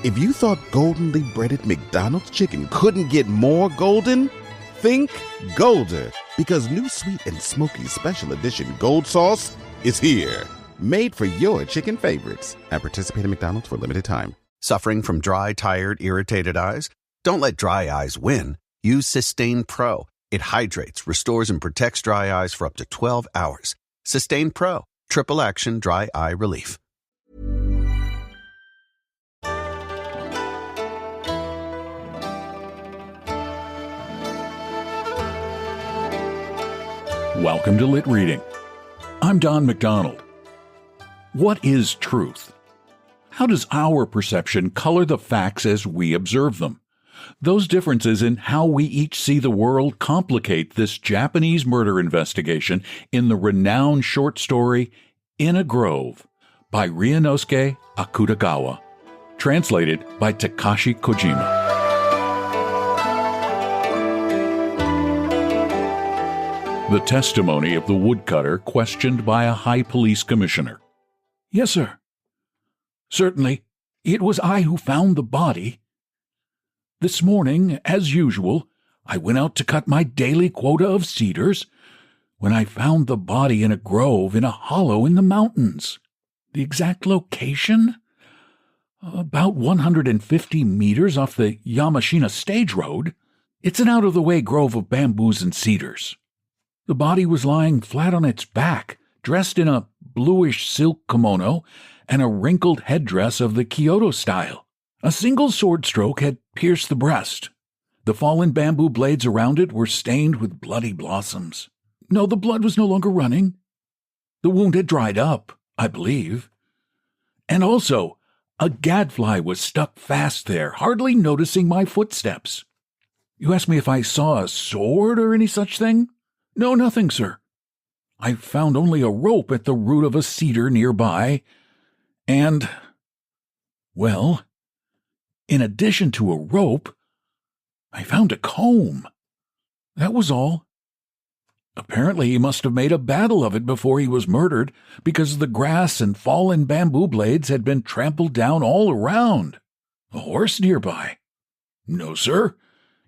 If you thought goldenly breaded McDonald's chicken couldn't get more golden, think Golder, because new sweet and smoky special edition gold sauce is here. Made for your chicken favorites at participating McDonald's for a limited time. Suffering from dry, tired, irritated eyes? Don't let dry eyes win. Use Systane Pro. It hydrates, restores, and protects dry eyes for up to 12 hours. Systane Pro. Triple action dry eye relief. Welcome to Lit Reading. I'm Don McDonald. What is truth? How does our perception color the facts as we observe them? Those differences in how we each see the world complicate this Japanese murder investigation in the renowned short story In a Grove by Ryunosuke Akutagawa, translated by Takashi Kojima. The testimony of the woodcutter questioned by a high police commissioner. Yes, sir. Certainly, it was I who found the body. This morning, as usual, I went out to cut my daily quota of cedars when I found the body in a grove in a hollow in the mountains. The exact location? About 150 meters off the Yamashina stage road. It's an out-of-the-way grove of bamboos and cedars. The body was lying flat on its back, dressed in a bluish silk kimono and a wrinkled headdress of the Kyoto style. A single sword stroke had pierced the breast. The fallen bamboo blades around it were stained with bloody blossoms. No, the blood was no longer running. The wound had dried up, I believe. And also, a gadfly was stuck fast there, hardly noticing my footsteps. You asked me if I saw a sword or any such thing? No, nothing, sir. I found only a rope at the root of a cedar nearby, and, well, in addition to a rope, I found a comb. That was all. Apparently he must have made a battle of it before he was murdered, because the grass and fallen bamboo blades had been trampled down all around. A horse nearby? No, sir.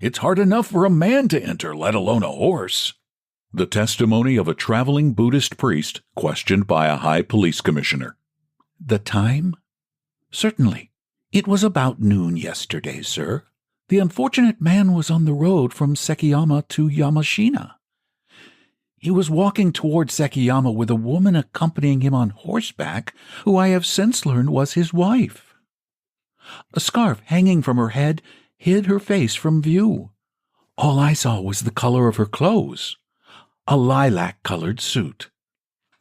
It's hard enough for a man to enter, let alone a horse. The testimony of a traveling Buddhist priest questioned by a high police commissioner. The time? Certainly. It was about noon yesterday, sir. The unfortunate man was on the road from Sekiyama to Yamashina. He was walking toward Sekiyama with a woman accompanying him on horseback, who I have since learned was his wife. A scarf hanging from her head hid her face from view. All I saw was the color of her clothes. A lilac-colored suit.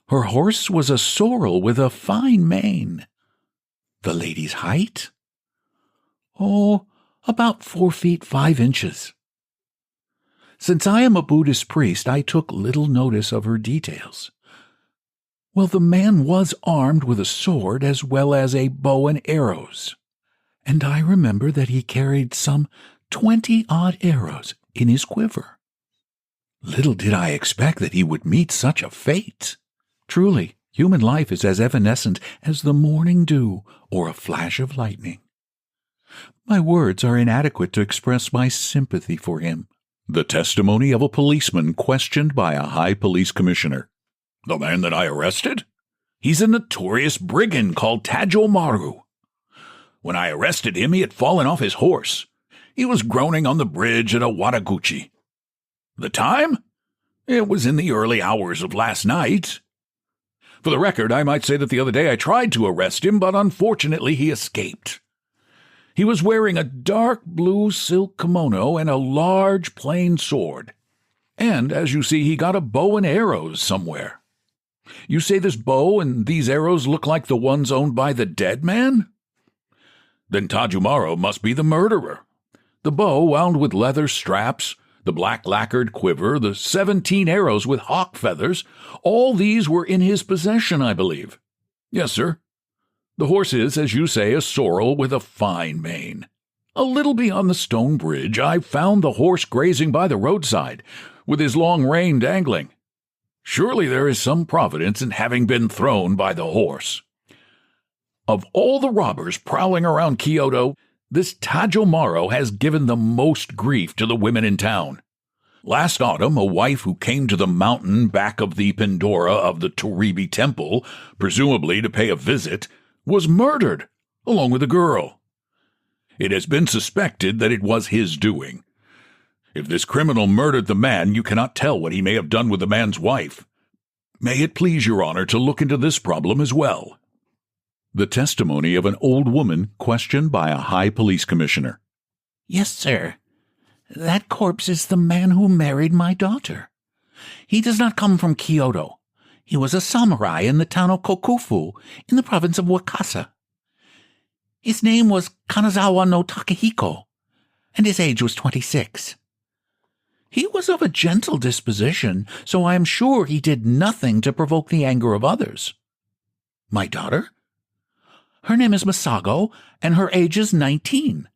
Her horse was a sorrel with a fine mane. The lady's height? Oh, about 4 feet 5 inches. Since I am a Buddhist priest, I took little notice of her details. Well, the man was armed with a sword as well as a bow and arrows, and I remember that he carried some 20-odd arrows in his quiver. Little did I expect that he would meet such a fate. Truly, human life is as evanescent as the morning dew or a flash of lightning. My words are inadequate to express my sympathy for him. The testimony of a policeman questioned by a high police commissioner. The man that I arrested? He's a notorious brigand called Tajo Maru. When I arrested him, he had fallen off his horse. He was groaning on the bridge at Wataguchi. The time? It was in the early hours of last night. For the record, I might say that the other day I tried to arrest him, but unfortunately he escaped. He was wearing a dark blue silk kimono and a large plain sword. And, as you see, he got a bow and arrows somewhere. You say this bow and these arrows look like the ones owned by the dead man? Then Tajumaro must be the murderer. The bow wound with leather straps, the black lacquered quiver, the 17 arrows with hawk feathers, all these were in his possession, I believe. Yes, sir. The horse is, as you say, a sorrel with a fine mane. A little beyond the stone bridge, I found the horse grazing by the roadside, with his long rein dangling. Surely there is some providence in having been thrown by the horse. Of all the robbers prowling around Kyoto, This Tajomaro has given the most grief to the women in town. Last autumn, a wife who came to the mountain back of the Pandora of the Toribi Temple, presumably to pay a visit, was murdered, along with a girl. It has been suspected that it was his doing. If this criminal murdered the man, you cannot tell what he may have done with the man's wife. May it please your honor to look into this problem as well. The testimony of an old woman questioned by a high police commissioner. Yes, sir. That corpse is the man who married my daughter. He does not come from Kyoto. He was a samurai in the town of Kokufu, in the province of Wakasa. His name was Kanazawa no Takehiko, and his age was 26. He was of a gentle disposition, so I am sure he did nothing to provoke the anger of others. My daughter? Her name is Masago, and her age is 19.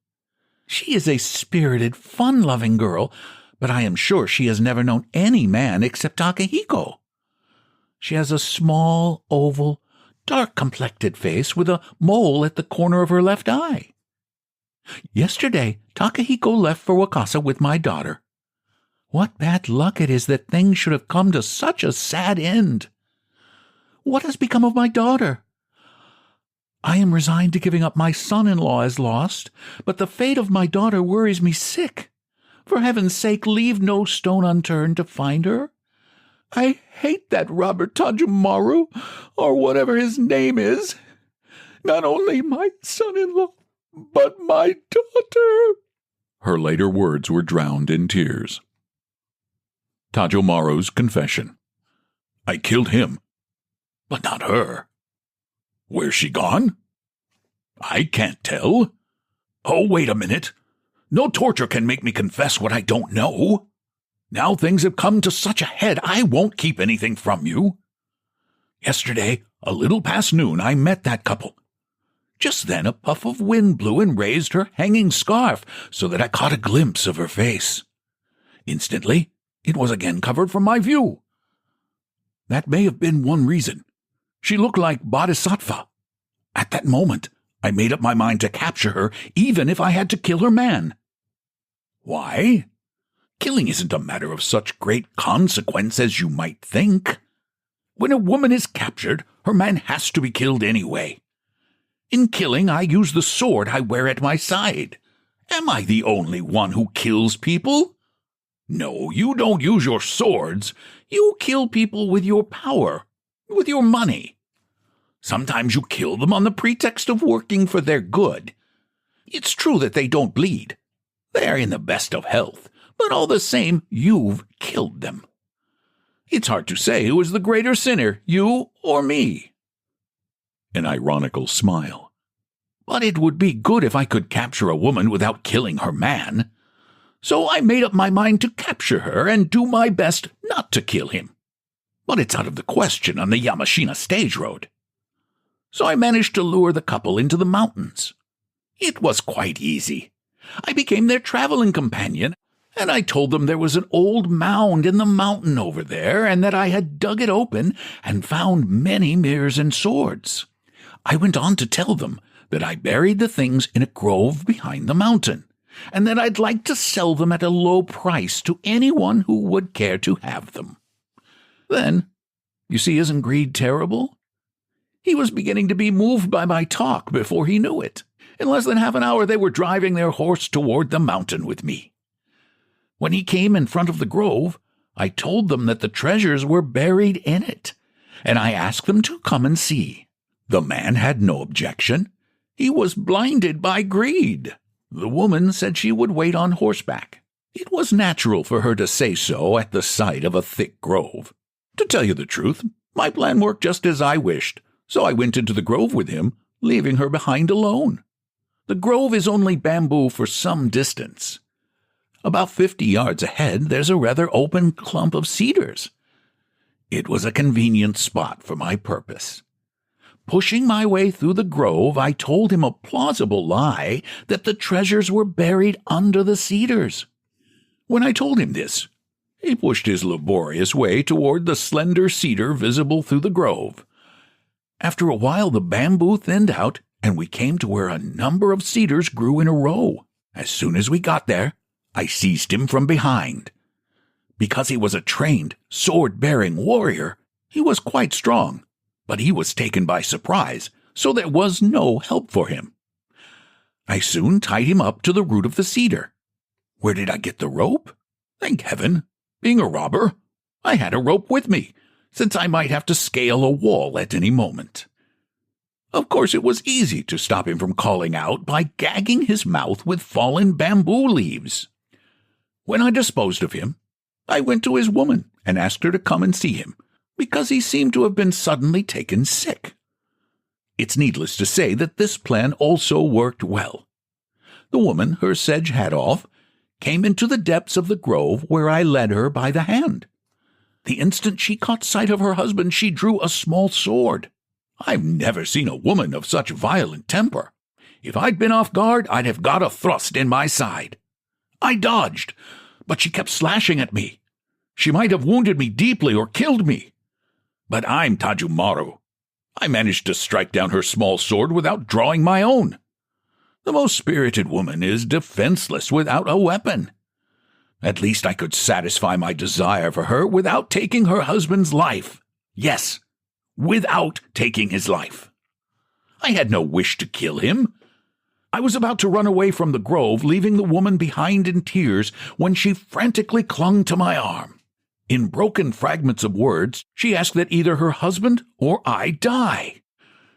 She is a spirited, fun-loving girl, but I am sure she has never known any man except Takehiko. She has a small, oval, dark-complected face with a mole at the corner of her left eye. Yesterday, Takehiko left for Wakasa with my daughter. What bad luck it is that things should have come to such a sad end. What has become of my daughter? I am resigned to giving up my son-in-law as lost, but the fate of my daughter worries me sick. For heaven's sake, leave no stone unturned to find her. I hate that Robert Tajumaru, or whatever his name is. Not only my son-in-law, but my daughter. Her later words were drowned in tears. Tajomaru's confession. I killed him, but not her. Where's she gone? I can't tell. Oh, wait a minute. No torture can make me confess what I don't know. Now things have come to such a head, I won't keep anything from you. Yesterday, a little past noon, I met that couple. Just then a puff of wind blew and raised her hanging scarf so that I caught a glimpse of her face. Instantly, it was again covered from my view. That may have been one reason. She looked like Bodhisattva. At that moment, I made up my mind to capture her, even if I had to kill her man. Why? Killing isn't a matter of such great consequence as you might think. When a woman is captured, her man has to be killed anyway. In killing, I use the sword I wear at my side. Am I the only one who kills people? No, you don't use your swords. You kill people with your power, with your money. Sometimes you kill them on the pretext of working for their good. It's true that they don't bleed. They are in the best of health, but all the same, you've killed them. It's hard to say who is the greater sinner, you or me. An ironical smile. But it would be good if I could capture a woman without killing her man. So I made up my mind to capture her and do my best not to kill him. But it's out of the question on the Yamashina stage road. So I managed to lure the couple into the mountains. It was quite easy. I became their traveling companion, and I told them there was an old mound in the mountain over there, and that I had dug it open and found many mirrors and swords. I went on to tell them that I buried the things in a grove behind the mountain, and that I'd like to sell them at a low price to anyone who would care to have them. Then, you see, isn't greed terrible? He was beginning to be moved by my talk before he knew it. In less than half an hour they were driving their horse toward the mountain with me. When he came in front of the grove, I told them that the treasures were buried in it, and I asked them to come and see. The man had no objection. He was blinded by greed. The woman said she would wait on horseback. It was natural for her to say so at the sight of a thick grove. To tell you the truth, my plan worked just as I wished, so I went into the grove with him, leaving her behind alone. The grove is only bamboo for some distance. About 50 yards ahead, there's a rather open clump of cedars. It was a convenient spot for my purpose. Pushing my way through the grove, I told him a plausible lie that the treasures were buried under the cedars. When I told him this, he pushed his laborious way toward the slender cedar visible through the grove. After a while, the bamboo thinned out, and we came to where a number of cedars grew in a row. As soon as we got there, I seized him from behind. Because he was a trained, sword-bearing warrior, he was quite strong, but he was taken by surprise, so there was no help for him. I soon tied him up to the root of the cedar. Where did I get the rope? Thank heaven, being a robber, I had a rope with me, since I might have to scale a wall at any moment. Of course, it was easy to stop him from calling out by gagging his mouth with fallen bamboo leaves. When I disposed of him, I went to his woman and asked her to come and see him, because he seemed to have been suddenly taken sick. It's needless to say that this plan also worked well. The woman, her sedge hat off, came into the depths of the grove where I led her by the hand. The instant she caught sight of her husband, she drew a small sword. I've never seen a woman of such violent temper. If I'd been off guard, I'd have got a thrust in my side. I dodged, but she kept slashing at me. She might have wounded me deeply or killed me. But I'm Tajumaru. I managed to strike down her small sword without drawing my own. The most spirited woman is defenseless without a weapon. At least I could satisfy my desire for her without taking her husband's life. Yes, without taking his life. I had no wish to kill him. I was about to run away from the grove, leaving the woman behind in tears, when she frantically clung to my arm. In broken fragments of words, she asked that either her husband or I die.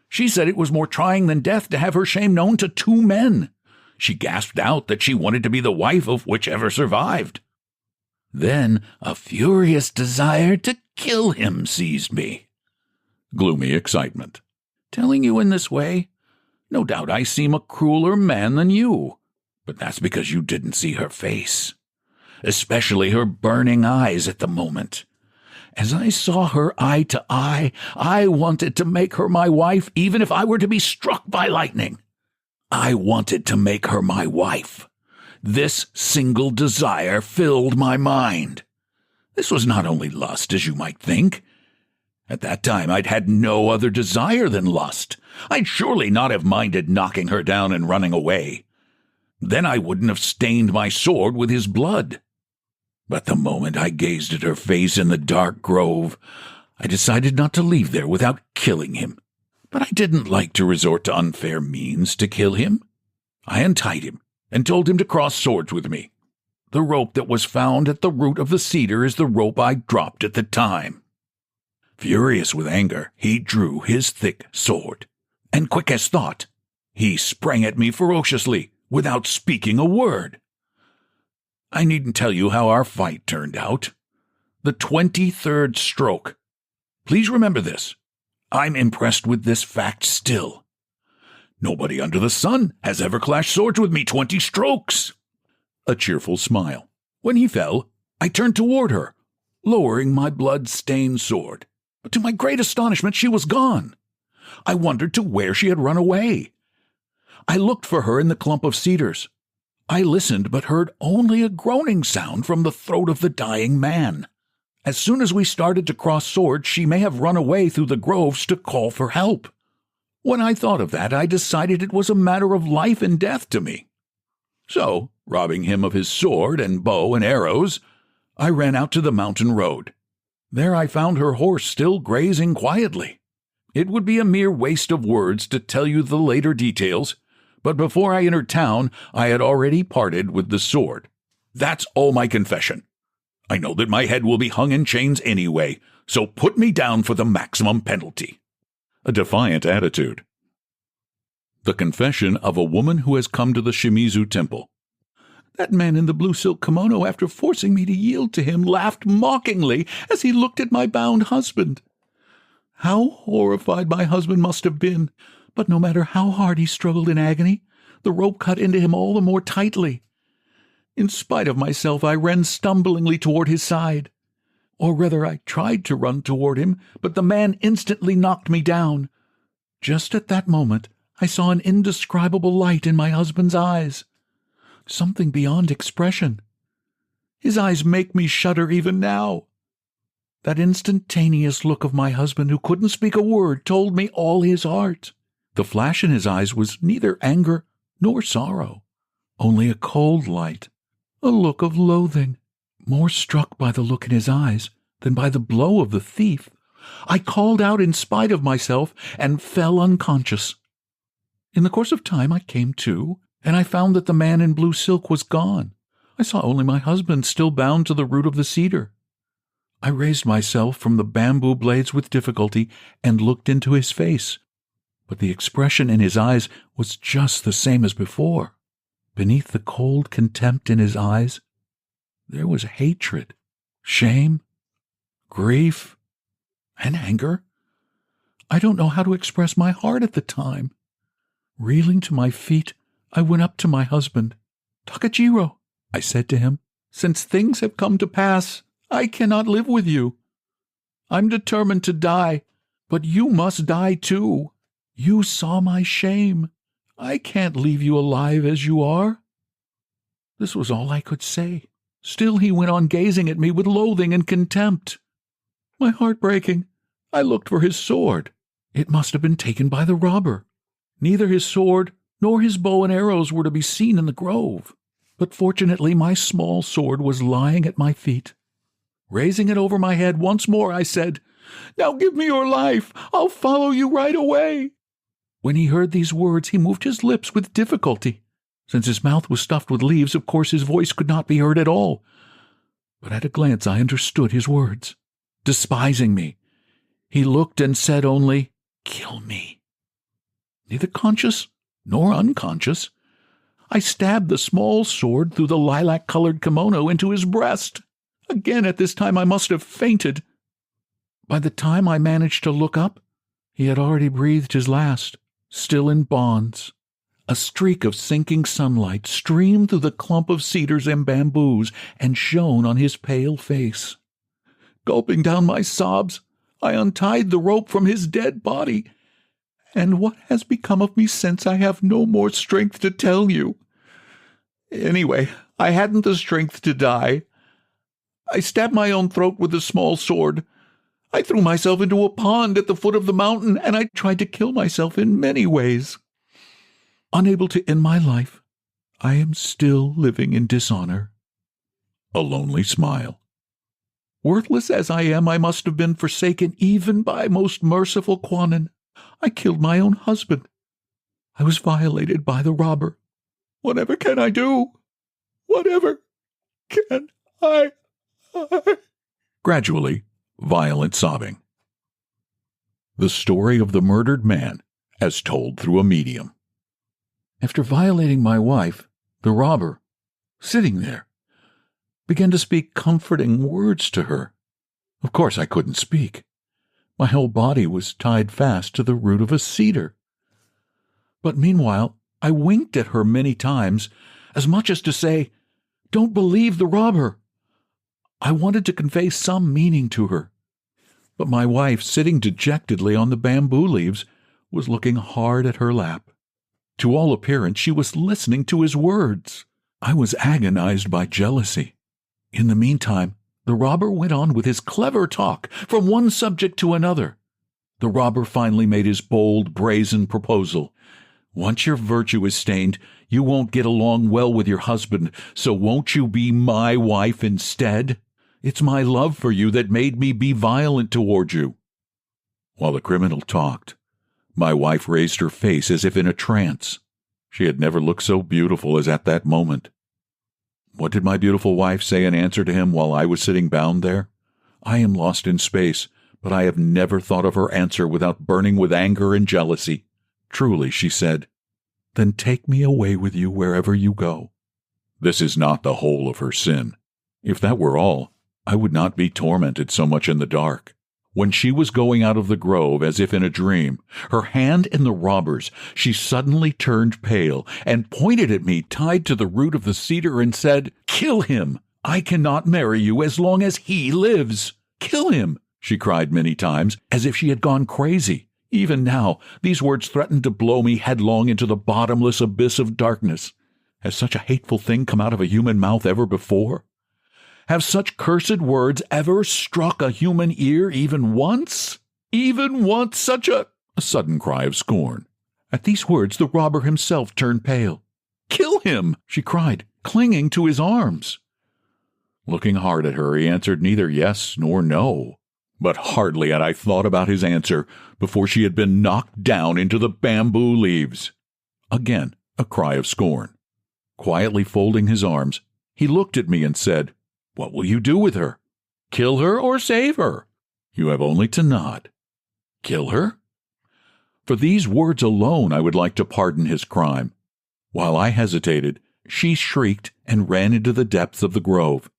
She said it was more trying than death to have her shame known to two men. She gasped out that she wanted to be the wife of whichever survived. Then a furious desire to kill him seized me. Gloomy excitement. Telling you in this way, no doubt I seem a crueler man than you, but that's because you didn't see her face, especially her burning eyes at the moment. As I saw her eye to eye, I wanted to make her my wife even if I were to be struck by lightning. I wanted to make her my wife. This single desire filled my mind. This was not only lust, as you might think. At that time, I'd had no other desire than lust. I'd surely not have minded knocking her down and running away. Then I wouldn't have stained my sword with his blood. But the moment I gazed at her face in the dark grove, I decided not to leave there without killing him. But I didn't like to resort to unfair means to kill him. I untied him and told him to cross swords with me. The rope that was found at the root of the cedar is the rope I dropped at the time. Furious with anger, he drew his thick sword, and quick as thought, he sprang at me ferociously without speaking a word. I needn't tell you how our fight turned out. The 23rd stroke. Please remember this. I'm impressed with this fact still. Nobody under the sun has ever clashed swords with me 20 strokes. A cheerful smile. When he fell, I turned toward her, lowering my blood-stained sword. But to my great astonishment, she was gone. I wondered to where she had run away. I looked for her in the clump of cedars. I listened but heard only a groaning sound from the throat of the dying man. As soon as we started to cross swords, she may have run away through the groves to call for help. When I thought of that, I decided it was a matter of life and death to me. So, robbing him of his sword and bow and arrows, I ran out to the mountain road. There I found her horse still grazing quietly. It would be a mere waste of words to tell you the later details, but before I entered town, I had already parted with the sword. That's all my confession. I know that my head will be hung in chains anyway, so put me down for the maximum penalty. A defiant attitude. The confession of a woman who has come to the Shimizu temple. That man in the blue silk kimono, after forcing me to yield to him, laughed mockingly as he looked at my bound husband. How horrified my husband must have been, but no matter how hard he struggled in agony, the rope cut into him all the more tightly. In spite of myself, I ran stumblingly toward his side. Or rather, I tried to run toward him, but the man instantly knocked me down. Just at that moment, I saw an indescribable light in my husband's eyes. Something beyond expression. His eyes make me shudder even now. That instantaneous look of my husband, who couldn't speak a word, told me all his heart. The flash in his eyes was neither anger nor sorrow, only a cold light, a look of loathing. More struck by the look in his eyes than by the blow of the thief, I called out in spite of myself and fell unconscious. In the course of time I came to, and I found that the man in blue silk was gone. I saw only my husband still bound to the root of the cedar. I raised myself from the bamboo blades with difficulty and looked into his face, but the expression in his eyes was just the same as before. Beneath the cold contempt in his eyes, there was hatred, shame, grief, and anger. I don't know how to express my heart at the time. Reeling to my feet, I went up to my husband. "Takajiro," I said to him, "since things have come to pass, I cannot live with you. I'm determined to die, but you must die too. You saw my shame. I can't leave you alive as you are." This was all I could say. Still he went on gazing at me with loathing and contempt. My heart breaking, I looked for his sword. It must have been taken by the robber. Neither his sword nor his bow and arrows were to be seen in the grove, but fortunately my small sword was lying at my feet. Raising it over my head once more, I said, "Now give me your life. I'll follow you right away." When he heard these words, he moved his lips with difficulty. Since his mouth was stuffed with leaves, of course his voice could not be heard at all. But at a glance I understood his words. Despising me, he looked and said only, "Kill me." Neither conscious nor unconscious, I stabbed the small sword through the lilac-colored kimono into his breast. Again at this time I must have fainted. By the time I managed to look up, he had already breathed his last, still in bonds. A streak of sinking sunlight streamed through the clump of cedars and bamboos and shone on his pale face. Gulping down my sobs, I untied the rope from his dead body. And what has become of me since I have no more strength to tell you. Anyway, I hadn't the strength to die. I stabbed my own throat with the small sword. I threw myself into a pond at the foot of the mountain, and I tried to kill myself in many ways. Unable to end my life, I am still living in dishonor. A lonely smile. Worthless as I am, I must have been forsaken even by most merciful Kwannon. I killed my own husband. I was violated by the robber. Whatever can I do? Whatever can I? Gradually, violent sobbing. The story of the murdered man as told through a medium. After violating my wife, the robber, sitting there, began to speak comforting words to her. Of course I couldn't speak. My whole body was tied fast to the root of a cedar. But meanwhile, I winked at her many times, as much as to say, "Don't believe the robber." I wanted to convey some meaning to her. But my wife, sitting dejectedly on the bamboo leaves, was looking hard at her lap. To all appearance, she was listening to his words. I was agonized by jealousy. In the meantime, the robber went on with his clever talk from one subject to another. The robber finally made his bold, brazen proposal. "Once your virtue is stained, you won't get along well with your husband, so won't you be my wife instead? It's my love for you that made me be violent toward you." While the criminal talked, my wife raised her face as if in a trance. She had never looked so beautiful as at that moment. What did my beautiful wife say in answer to him while I was sitting bound there? I am lost in space, but I have never thought of her answer without burning with anger and jealousy. Truly, she said, "Then take me away with you wherever you go." This is not the whole of her sin. If that were all, I would not be tormented so much in the dark. When she was going out of the grove as if in a dream, her hand in the robber's, she suddenly turned pale and pointed at me tied to the root of the cedar and said, "Kill him! I cannot marry you as long as he lives. Kill him!" she cried many times, as if she had gone crazy. Even now, these words threatened to blow me headlong into the bottomless abyss of darkness. Has such a hateful thing come out of a human mouth ever before? Have such cursed words ever struck a human ear even once? Even once such a sudden cry of scorn. At these words, the robber himself turned pale. "Kill him!" she cried, clinging to his arms. Looking hard at her, he answered neither yes nor no. But hardly had I thought about his answer before she had been knocked down into the bamboo leaves. Again, a cry of scorn. Quietly folding his arms, he looked at me and said, "What will you do with her? Kill her or save her? You have only to nod. Kill her?" For these words alone I would like to pardon his crime. While I hesitated, she shrieked and ran into the depths of the grove.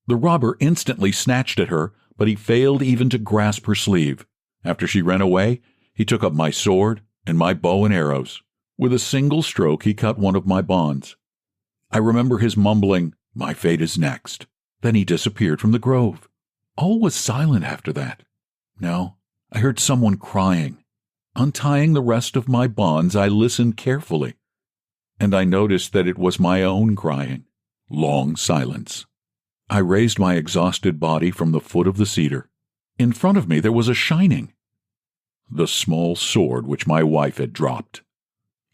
The robber instantly snatched at her, but he failed even to grasp her sleeve. After she ran away, he took up my sword and my bow and arrows. With a single stroke, he cut one of my bonds. I remember his mumbling, "My fate is next." Then he disappeared from the grove. All was silent after that. No, I heard someone crying. Untying the rest of my bonds, I listened carefully, and I noticed that it was my own crying. Long silence. I raised my exhausted body from the foot of the cedar. In front of me there was a shining. The small sword which my wife had dropped.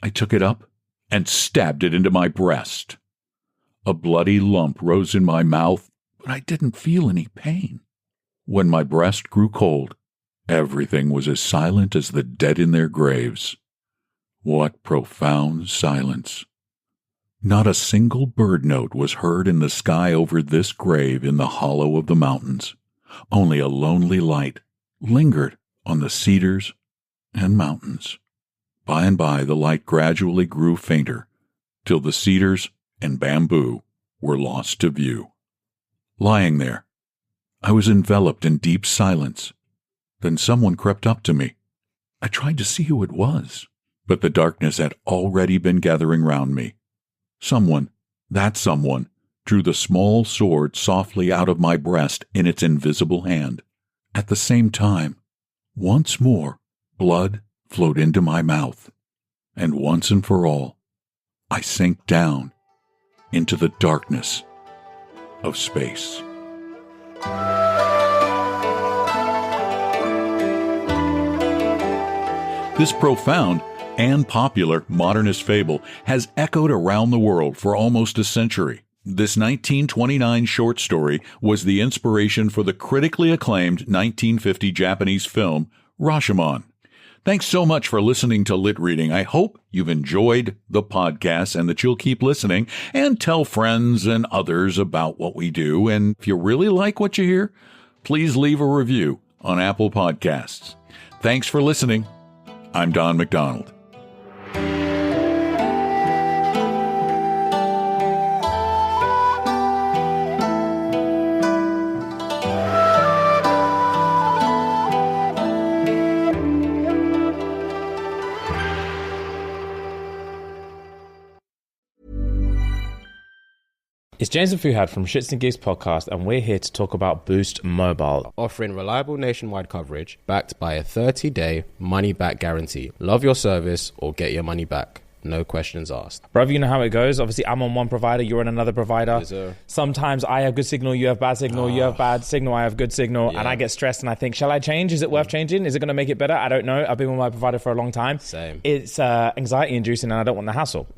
I took it up and stabbed it into my breast. A bloody lump rose in my mouth, but I didn't feel any pain. When my breast grew cold, everything was as silent as the dead in their graves. What profound silence! Not a single bird note was heard in the sky over this grave in the hollow of the mountains. Only a lonely light lingered on the cedars and mountains. By and by the light gradually grew fainter, till the cedars and bamboo were lost to view. Lying there, I was enveloped in deep silence. Then someone crept up to me. I tried to see who it was, but the darkness had already been gathering round me. That someone, drew the small sword softly out of my breast in its invisible hand. At the same time, once more, blood flowed into my mouth, and once and for all, I sank down into the darkness of space. This profound and popular modernist fable has echoed around the world for almost a century. This 1929 short story was the inspiration for the critically acclaimed 1950 Japanese film Rashomon. Thanks so much for listening to Lit Reading. I hope you've enjoyed the podcast and that you'll keep listening and tell friends and others about what we do. And if you really like what you hear, please leave a review on Apple Podcasts. Thanks for listening. I'm Don McDonald. It's James and Fuhad from Shits and Gigs podcast, and we're here to talk about Boost Mobile. Offering reliable nationwide coverage backed by a 30-day money-back guarantee. Love your service or get your money back. No questions asked. Bruv, you know how it goes. Obviously, I'm on one provider, you're on another provider. Yes, sir. Sometimes I have good signal, you have bad signal, you have bad signal, I have good signal, Yeah. and I get stressed and I think, shall I change? Is it worth changing? Is it going to make it better? I don't know. I've been with my provider for a long time. Same. It's anxiety-inducing and I don't want the hassle.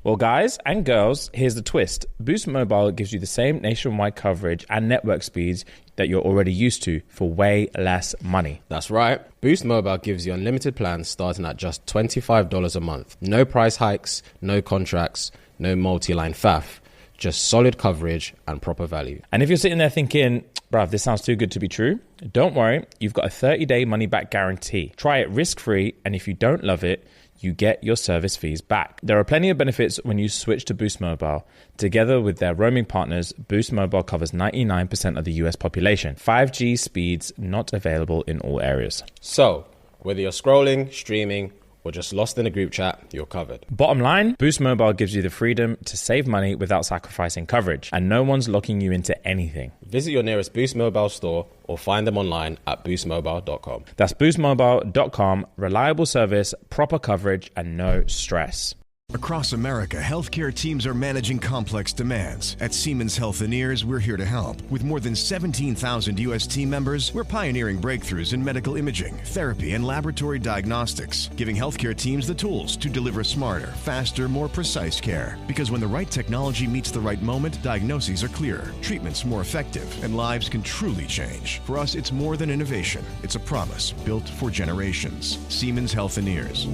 Well, guys and girls, here's the twist. Boost Mobile gives you the same nationwide coverage and network speeds that you're already used to for way less money. That's right. Boost Mobile gives you unlimited plans starting at just $25 a month. No price hikes, no contracts, no multi-line faff. Just solid coverage and proper value. And if you're sitting there thinking, bruv, this sounds too good to be true, don't worry. You've got a 30-day money-back guarantee. Try it risk-free, and if you don't love it, you get your service fees back. There are plenty of benefits when you switch to Boost Mobile. Together with their roaming partners, Boost Mobile covers 99% of the US population. 5G speeds not available in all areas. So, whether you're scrolling, streaming, or just lost in a group chat, you're covered. Bottom line, Boost Mobile gives you the freedom to save money without sacrificing coverage, and no one's locking you into anything. Visit your nearest Boost Mobile store or find them online at boostmobile.com. That's boostmobile.com. Reliable service, proper coverage, and no stress. Across America, healthcare teams are managing complex demands. At Siemens Healthineers, we're here to help. With more than 17,000 U.S. team members, we're pioneering breakthroughs in medical imaging, therapy, and laboratory diagnostics, giving healthcare teams the tools to deliver smarter, faster, more precise care. Because when the right technology meets the right moment, diagnoses are clearer, treatments more effective, and lives can truly change. For us, it's more than innovation. It's a promise built for generations. Siemens Healthineers.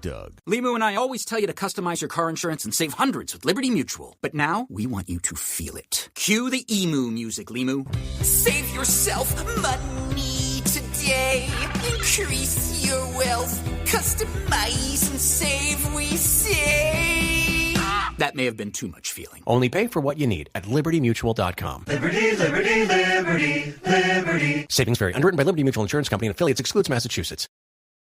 Doug. Limu and I always tell you to customize your car insurance and save hundreds with Liberty Mutual. But now, we want you to feel it. Cue the emu music, Limu. Save yourself money today. Increase your wealth. Customize and save, we say. That may have been too much feeling. Only pay for what you need at LibertyMutual.com. Liberty, liberty, liberty, liberty. Savings vary. Underwritten by Liberty Mutual Insurance Company and affiliates. Excludes Massachusetts.